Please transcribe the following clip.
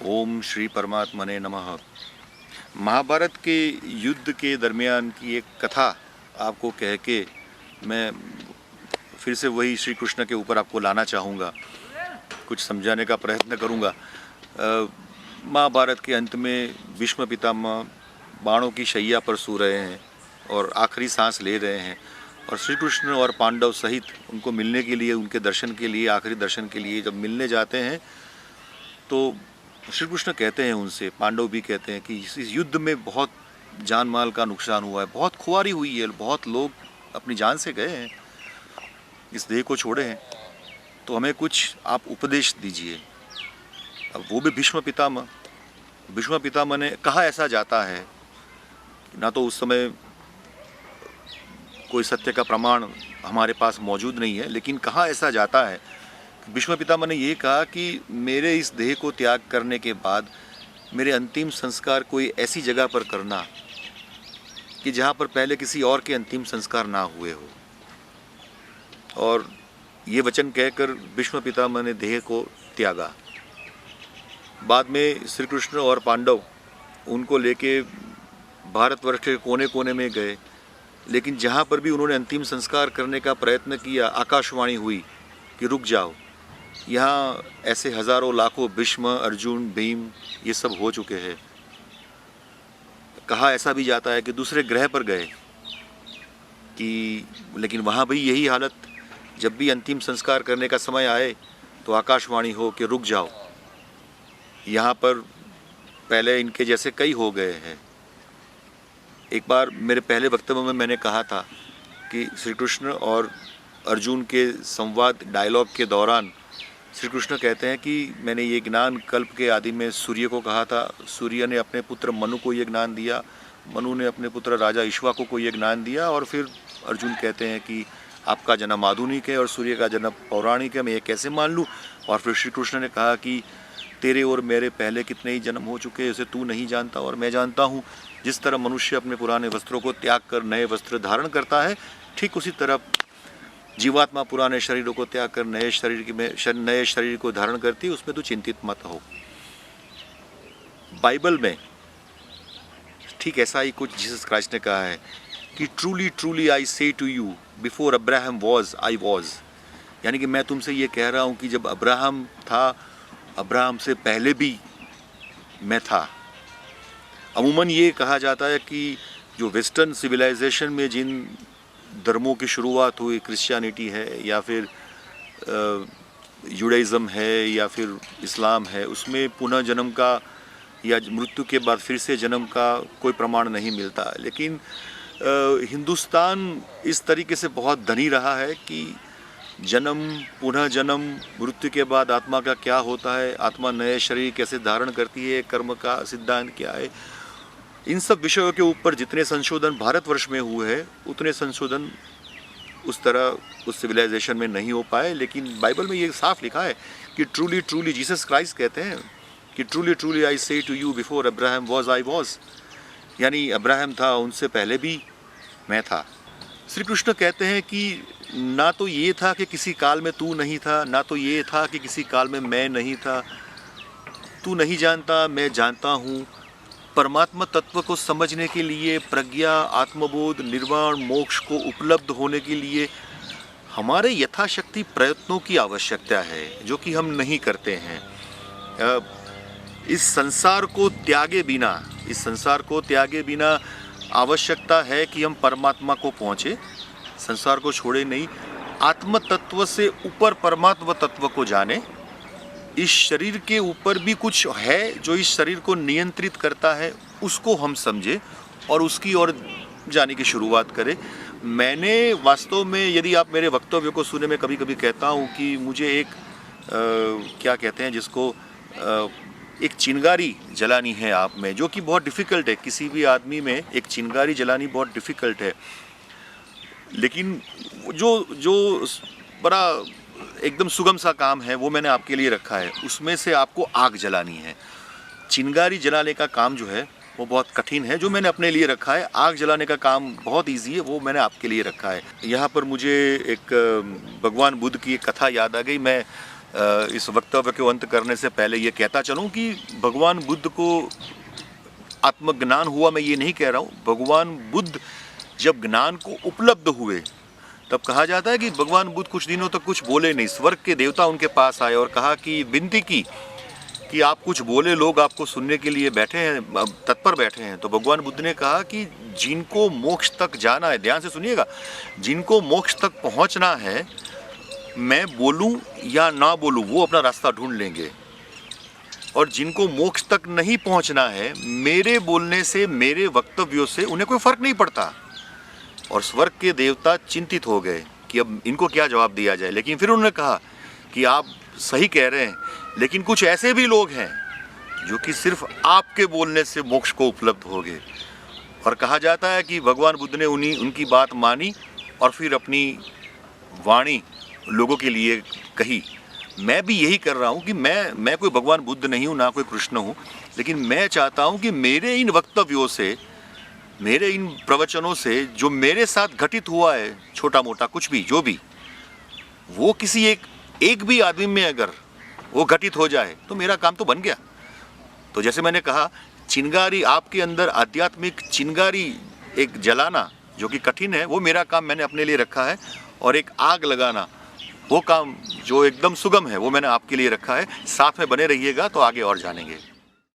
ओम श्री परमात्मने नमः। महाभारत के युद्ध के दरमियान की एक कथा आपको कह के मैं फिर से वही श्री कृष्ण के ऊपर आपको लाना चाहूँगा, कुछ समझाने का प्रयत्न करूँगा। महाभारत के अंत में भीष्म पितामह बाणों की शैया पर सो रहे हैं और आखिरी सांस ले रहे हैं, और श्री कृष्ण और पांडव सहित उनको मिलने के लिए, उनके दर्शन के लिए, आखिरी दर्शन के लिए जब मिलने जाते हैं तो श्री कृष्ण कहते हैं उनसे, पांडव भी कहते हैं कि इस युद्ध में बहुत जान माल का नुकसान हुआ है, बहुत खुआरी हुई है, बहुत लोग अपनी जान से गए हैं, इस देह को छोड़े हैं, तो हमें कुछ आप उपदेश दीजिए। अब वो भी भीष्म पितामह ने कहा ऐसा जाता है, ना तो उस समय कोई सत्य का प्रमाण हमारे पास मौजूद नहीं है, लेकिन कहा ऐसा जाता है, भीष्म पितामह ने ये कहा कि मेरे इस देह को त्याग करने के बाद मेरे अंतिम संस्कार कोई ऐसी जगह पर करना कि जहाँ पर पहले किसी और के अंतिम संस्कार ना हुए हो। और ये वचन कहकर भीष्म पितामह ने देह को त्यागा। बाद में श्री कृष्ण और पांडव उनको लेके भारतवर्ष के कोने कोने में गए, लेकिन जहाँ पर भी उन्होंने अंतिम संस्कार करने का प्रयत्न किया, आकाशवाणी हुई कि रुक जाओ, यहाँ ऐसे हजारों लाखों भीष्म, अर्जुन, भीम ये सब हो चुके हैं। कहा ऐसा भी जाता है कि दूसरे ग्रह पर गए कि, लेकिन वहाँ भी यही हालत, जब भी अंतिम संस्कार करने का समय आए तो आकाशवाणी हो कि रुक जाओ, यहाँ पर पहले इनके जैसे कई हो गए हैं। एक बार मेरे पहले वक्तव्य में मैंने कहा था कि श्री कृष्ण और अर्जुन के संवाद डायलॉग के दौरान श्री कृष्ण कहते हैं कि मैंने ये ज्ञान कल्प के आदि में सूर्य को कहा था, सूर्य ने अपने पुत्र मनु को ये ज्ञान दिया, मनु ने अपने पुत्र राजा इक्ष्वाकु को ये ज्ञान दिया, और फिर अर्जुन कहते हैं कि आपका जन्म आधुनिक है और सूर्य का जन्म पौराणिक है, मैं ये कैसे मान लूँ। और फिर श्री कृष्ण ने कहा कि तेरे और मेरे पहले कितने ही जन्म हो चुके हैं, उसे तू नहीं जानता और मैं जानता हूँ। जिस तरह मनुष्य अपने पुराने वस्त्रों को त्याग कर नए वस्त्र धारण करता है, ठीक उसी तरह जीवात्मा पुराने शरीरों को त्याग कर नए शरीर को धारण करती है, उसमें तो चिंतित मत हो। बाइबल में ठीक ऐसा ही कुछ जीसस क्राइस्ट ने कहा है कि truly truly I say to you before Abraham was I was, यानी कि मैं तुमसे ये कह रहा हूँ कि जब अब्राहम था, अब्राहम से पहले भी मैं था। अमूमन ये कहा जाता है कि जो वेस्टर्न सिविलाइजेशन में जिन धर्मों की शुरुआत हुई, क्रिश्चियनिटी है या फिर जुडाइज़म है या फिर इस्लाम है, उसमें पुनः जन्म का या मृत्यु के बाद फिर से जन्म का कोई प्रमाण नहीं मिलता। लेकिन हिंदुस्तान इस तरीके से बहुत धनी रहा है कि जन्म, पुनः जन्म, मृत्यु के बाद आत्मा का क्या होता है, आत्मा नए शरीर कैसे धारण करती है, कर्म का सिद्धांत क्या है, इन सब विषयों के ऊपर जितने संशोधन भारतवर्ष में हुए हैं उतने संशोधन उस तरह उस सिविलाइजेशन में नहीं हो पाए। लेकिन बाइबल में ये साफ लिखा है कि ट्रूली ट्रूली, जीसस क्राइस्ट कहते हैं कि truly truly I say to you before Abraham was I was, यानी अब्राहम था उनसे पहले भी मैं था। श्री कृष्ण कहते हैं कि ना तो ये था कि किसी काल में तू नहीं था, ना तो ये था कि किसी काल में मैं नहीं था, तू नहीं जानता मैं जानता हूँ। परमात्मा तत्व को समझने के लिए, प्रज्ञा, आत्मबोध, निर्वाण, मोक्ष को उपलब्ध होने के लिए हमारे यथाशक्ति प्रयत्नों की आवश्यकता है, जो कि हम नहीं करते हैं। इस संसार को त्यागे बिना आवश्यकता है कि हम परमात्मा को पहुँचे, संसार को छोड़े नहीं, आत्म तत्व से ऊपर परमात्मा तत्व को जाने। इस शरीर के ऊपर भी कुछ है जो इस शरीर को नियंत्रित करता है, उसको हम समझे और उसकी ओर जाने की शुरुआत करें। मैंने वास्तव में, यदि आप मेरे वक्तव्य को सुने, मैं कभी कभी कहता हूँ कि मुझे एक क्या कहते हैं जिसको, एक चिंगारी जलानी है आप में, जो कि बहुत डिफ़िकल्ट है। किसी भी आदमी में एक चिंगारी जलानी बहुत डिफ़िकल्ट है, लेकिन जो बड़ा एकदम सुगम सा काम है वो मैंने आपके लिए रखा है। उसमें से आपको आग जलानी है। चिंगारी जलाने का काम जो है वो बहुत कठिन है, जो मैंने अपने लिए रखा है। आग जलाने का काम बहुत इजी है, वो मैंने आपके लिए रखा है। यहाँ पर मुझे एक भगवान बुद्ध की एक कथा याद आ गई। मैं इस वक्तव्य को अंत करने से पहले ये कहता चलूं कि भगवान बुद्ध को आत्मज्ञान हुआ, मैं ये नहीं कह रहा हूँ। भगवान बुद्ध जब ज्ञान को उपलब्ध हुए तब कहा जाता है कि भगवान बुद्ध कुछ दिनों तक कुछ बोले नहीं। स्वर्ग के देवता उनके पास आए और कहा कि विनती की कि आप कुछ बोले, लोग आपको सुनने के लिए बैठे हैं, तत्पर बैठे हैं। तो भगवान बुद्ध ने कहा कि जिनको मोक्ष तक जाना है, ध्यान से सुनिएगा, जिनको मोक्ष तक पहुंचना है, मैं बोलूं या ना बोलूं वो अपना रास्ता ढूंढ लेंगे। और जिनको मोक्ष तक नहीं पहुंचना है, मेरे बोलने से, मेरे वक्तव्यों से उन्हें कोई फर्क नहीं पड़ता। और स्वर्ग के देवता चिंतित हो गए कि अब इनको क्या जवाब दिया जाए। लेकिन फिर उन्होंने कहा कि आप सही कह रहे हैं, लेकिन कुछ ऐसे भी लोग हैं जो कि सिर्फ आपके बोलने से मोक्ष को उपलब्ध हो गए। और कहा जाता है कि भगवान बुद्ध ने उनकी बात मानी और फिर अपनी वाणी लोगों के लिए कही। मैं भी यही कर रहा हूँ कि मैं कोई भगवान बुद्ध नहीं हूँ, ना कोई कृष्ण हूँ, लेकिन मैं चाहता हूँ कि मेरे इन वक्तव्यों से, मेरे इन प्रवचनों से जो मेरे साथ घटित हुआ है, छोटा मोटा कुछ भी, जो भी, वो किसी एक भी आदमी में अगर वो घटित हो जाए तो मेरा काम तो बन गया। तो जैसे मैंने कहा, चिंगारी, आपके अंदर आध्यात्मिक चिंगारी एक जलाना जो कि कठिन है, वो मेरा काम मैंने अपने लिए रखा है। और एक आग लगाना, वो काम जो एकदम सुगम है, वो मैंने आपके लिए रखा है। साथ में बने रहिएगा तो आगे और जानेंगे।